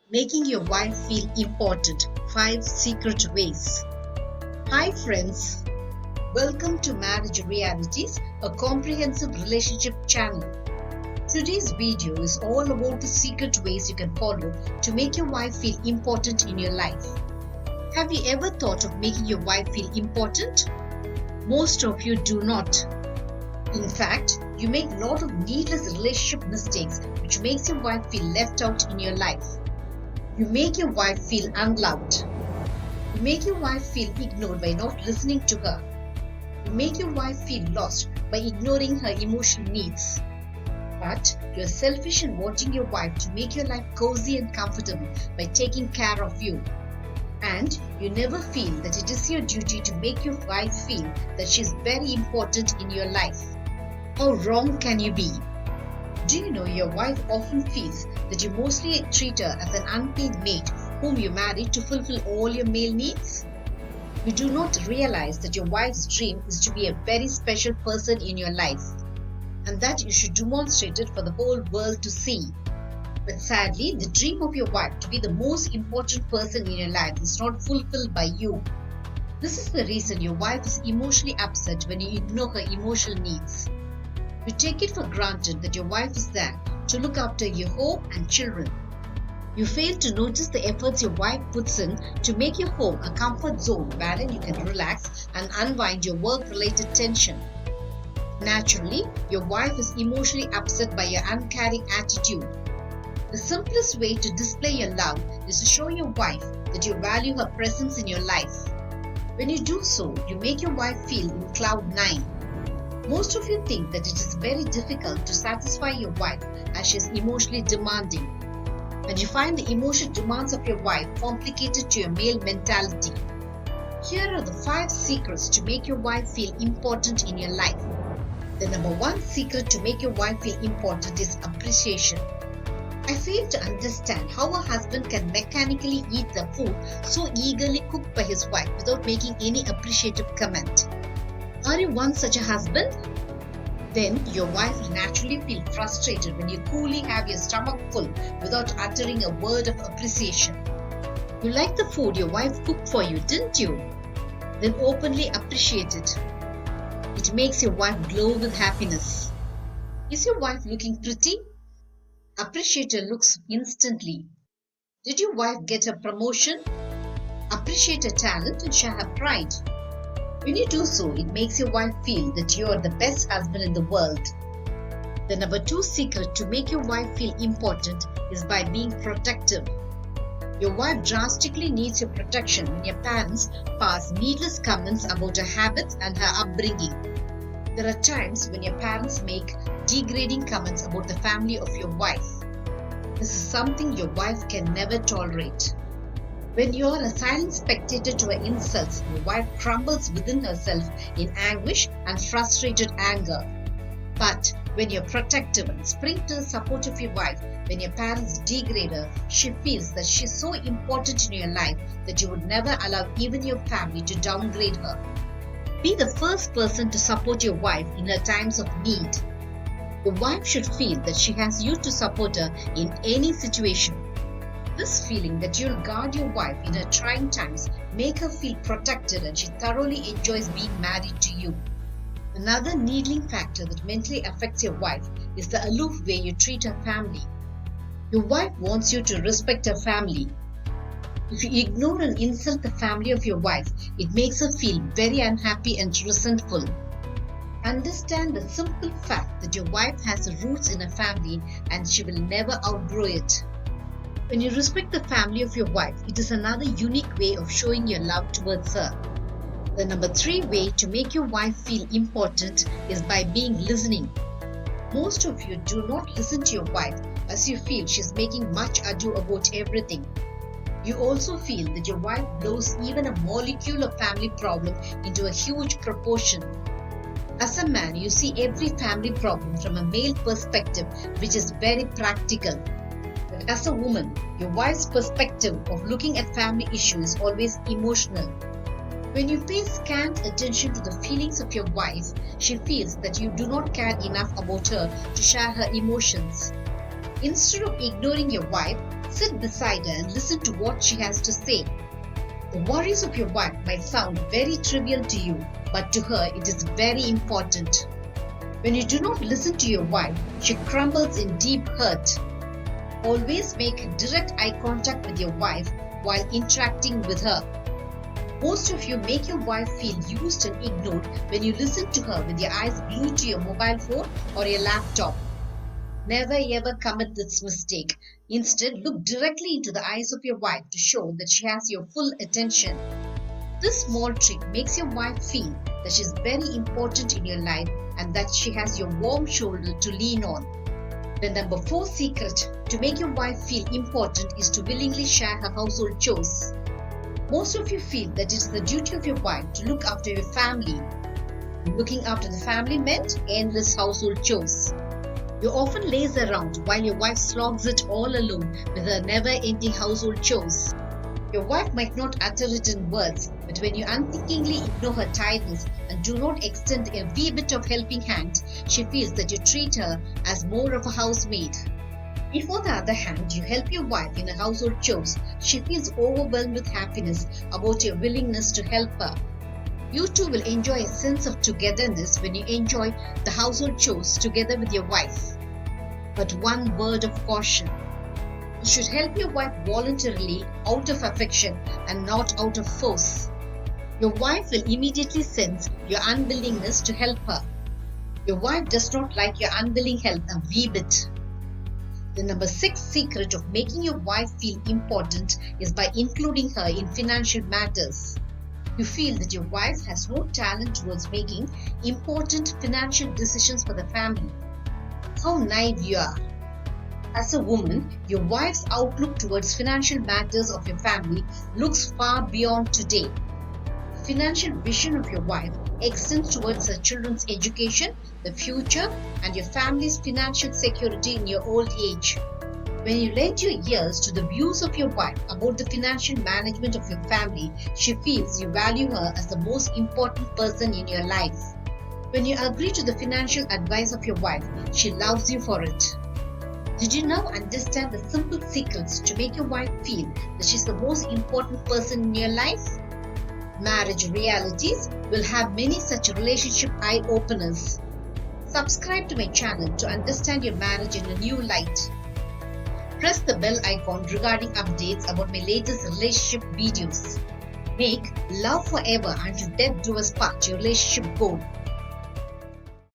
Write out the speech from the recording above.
Making your wife feel important. 5 secret ways. Hi, friends. Welcome to Marriage Realities, a comprehensive relationship channel. Today's video is all about the secret ways you can follow to make your wife feel important in your life. Have you ever thought of making your wife feel important? Most of you do not. In fact, you make a lot of needless relationship mistakes which makes your wife feel left out in your life. You make your wife feel unloved. You make your wife feel ignored by not listening to her. You make your wife feel lost by ignoring her emotional needs. But you're selfish in wanting your wife to make your life cozy and comfortable by taking care of you. And you never feel that it is your duty to make your wife feel that she is very important in your life. How wrong can you be? Do you know your wife often feels that you mostly treat her as an unpaid maid whom you married to fulfill all your male needs? You do not realize that your wife's dream is to be a very special person in your life, and that you should demonstrate it for the whole world to see. But sadly, the dream of your wife to be the most important person in your life is not fulfilled by you. This is the reason your wife is emotionally upset when you ignore her emotional needs. You take it for granted that your wife is there to look after your home and children. You fail to notice the efforts your wife puts in to make your home a comfort zone wherein you can relax and unwind your work-related tension. Naturally, your wife is emotionally upset by your uncaring attitude. The simplest way to display your love is to show your wife that you value her presence in your life. When you do so, you make your wife feel in cloud 9. Most of you think that it is very difficult to satisfy your wife as she is emotionally demanding, and you find the emotional demands of your wife complicated to your male mentality. Here are the 5 secrets to make your wife feel important in your life. The number 1 secret to make your wife feel important is appreciation. I fail to understand how a husband can mechanically eat the food so eagerly cooked by his wife without making any appreciative comment. Are you one such a husband? Then your wife will naturally feel frustrated when you coolly have your stomach full without uttering a word of appreciation. You like the food your wife cooked for you, didn't you? Then openly appreciate it. It makes your wife glow with happiness. Is your wife looking pretty? Appreciate her looks instantly. Did your wife get a promotion? Appreciate her talent and share her pride. When you do so, it makes your wife feel that you are the best husband in the world. The number 2 secret to make your wife feel important is by being protective. Your wife drastically needs your protection when your parents pass needless comments about her habits and her upbringing. There are times when your parents make degrading comments about the family of your wife. This is something your wife can never tolerate. When you are a silent spectator to her insults, your wife crumbles within herself in anguish and frustrated anger. But when you're protective and spring to the support of your wife, when your parents degrade her, she feels that she's so important in your life that you would never allow even your family to downgrade her. Be the first person to support your wife in her times of need. Your wife should feel that she has you to support her in any situation. This feeling that you'll guard your wife in her trying times make her feel protected and she thoroughly enjoys being married to you. Another needling factor that mentally affects your wife is the aloof way you treat her family. Your wife wants you to respect her family. If you ignore and insult the family of your wife, it makes her feel very unhappy and resentful. Understand the simple fact that your wife has roots in her family and she will never outgrow it. When you respect the family of your wife, it is another unique way of showing your love towards her. The number 3 way to make your wife feel important is by being listening. Most of you do not listen to your wife as you feel she's making much ado about everything. You also feel that your wife blows even a molecule of family problem into a huge proportion. As a man, you see every family problem from a male perspective, which is very practical. But as a woman, your wife's perspective of looking at family issues is always emotional. When you pay scant attention to the feelings of your wife, she feels that you do not care enough about her to share her emotions. Instead of ignoring your wife, Sit beside her and listen to what she has to say. The worries of your wife might sound very trivial to you, but to her it is very important. When you do not listen to your wife, she crumbles in deep hurt. Always make direct eye contact with your wife while interacting with her. Most of you make your wife feel used and ignored when you listen to her with your eyes glued to your mobile phone or your laptop. Never ever commit this mistake. Instead, look directly into the eyes of your wife to show that she has your full attention. This small trick makes your wife feel that she is very important in your life and that she has your warm shoulder to lean on. The number 4 secret to make your wife feel important is to willingly share her household chores. Most of you feel that it is the duty of your wife to look after your family. Looking after the family meant endless household chores. You often laze around while your wife slogs it all alone with her never-ending household chores. Your wife might not utter it in words, but when you unthinkingly ignore her tiredness and do not extend a wee bit of helping hand, she feels that you treat her as more of a housemaid. If, on the other hand, you help your wife in her household chores, she feels overwhelmed with happiness about your willingness to help her. You two will enjoy a sense of togetherness when you enjoy the household chores together with your wife. But one word of caution. You should help your wife voluntarily out of affection and not out of force. Your wife will immediately sense your unwillingness to help her. Your wife does not like your unwilling help a wee bit. The number 6 secret of making your wife feel important is by including her in financial matters. You feel that your wife has no talent towards making important financial decisions for the family. How naive you are! As a woman, your wife's outlook towards financial matters of your family looks far beyond today. The financial vision of your wife extends towards her children's education, the future, and your family's financial security in your old age. When you lend your ears to the views of your wife about the financial management of your family, she feels you value her as the most important person in your life. When you agree to the financial advice of your wife, she loves you for it. Did you now understand the simple secrets to make your wife feel that she's the most important person in your life? Marriage Realities will have many such relationship eye-openers. Subscribe to my channel to understand your marriage in a new light. Press the bell icon regarding updates about my latest relationship videos. Make love forever until death do us part your relationship goal.